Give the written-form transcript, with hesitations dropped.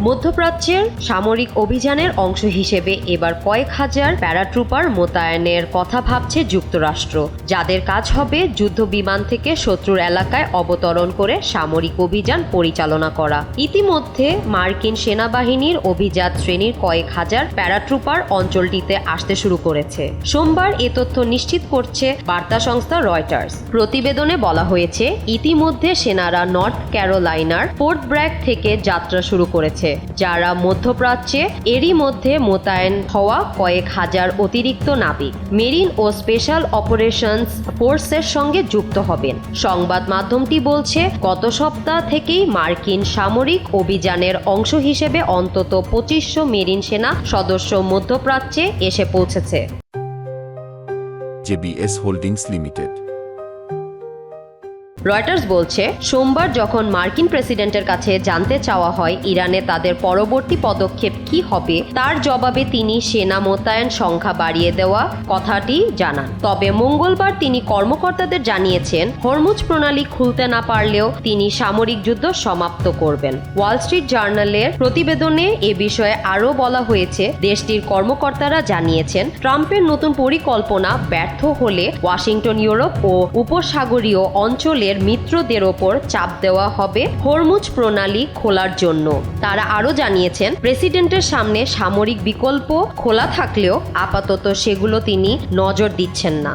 মধ্যপ্রাচ্যের সামরিক অভিযানের অংশ হিসেবে এবার কয়েক হাজার প্যারাট্রুপার মোতায়েনের কথা ভাবছে যুক্তরাষ্ট্র, যাদের কাজ হবে যুদ্ধ বিমান থেকে শত্রুর এলাকায় অবতরণ করে সামরিক অভিযান পরিচালনা করা। ইতিমধ্যে মার্কিন সেনাবাহিনীর অভিজাত শ্রেণীর কয়েক হাজার প্যারাট্রুপার অঞ্চলটিতে আসতে শুরু করেছে। সোমবার এ তথ্য নিশ্চিত করছে বার্তা সংস্থা রয়টার্স। প্রতিবেদনে বলা হয়েছে, ইতিমধ্যে সেনারা নর্থ ক্যারোলাইনার ফোর্ট ব্র্যাগ থেকে যাত্রা শুরু করেছে, যারা মধ্যপ্রাচ্যে এরই মধ্যে মোতায়েন হওয়া কয়েক হাজার অতিরিক্ত নাবিক, মেরিন ও স্পেশাল অপারেশনস ফোর্সের সঙ্গে যুক্ত হবেন। সংবাদ মাধ্যমটি বলছে, গত সপ্তাহ থেকেই মার্কিন সামরিক অভিযানের অংশ হিসেবে অন্তত 2500 মেরিন সেনা সদস্য মধ্যপ্রাচ্যে এসে পৌঁছেছে। JBS holdings limited. রয়টার্স বলছে, সোমবার যখন মার্কিন প্রেসিডেন্টের কাছে জানতে চাওয়া হয় ইরানে তাদের পরবর্তী পদক্ষেপ কি হবে, তার জবাবে তিনি সেনা মোতায়েন সংখ্যা বাড়িয়ে দেওয়া কথাটি জানান। তবে মঙ্গলবার তিনি কর্মকর্তাদের জানিয়েছেন, হরমুজ প্রণালী খুলতে না পারলেও তিনি সামরিক যুদ্ধ সমাপ্ত করবেন। ওয়াল স্ট্রিট জার্নালের প্রতিবেদনে এ বিষয়ে আরও বলা হয়েছে, দেশটির কর্মকর্তারা জানিয়েছেন, ট্রাম্পের নতুন পরিকল্পনা ব্যর্থ হলে ওয়াশিংটন ইউরোপ ও উপসাগরীয় অঞ্চলের মিত্রদের ওপর চাপ দেওয়া হবে হরমুজ প্রণালী খোলার জন্য। তারা আরও জানিয়েছেন, প্রেসিডেন্টের সামনে সামরিক বিকল্প খোলা থাকলেও আপাতত সেগুলো তিনি নজর দিচ্ছেন না।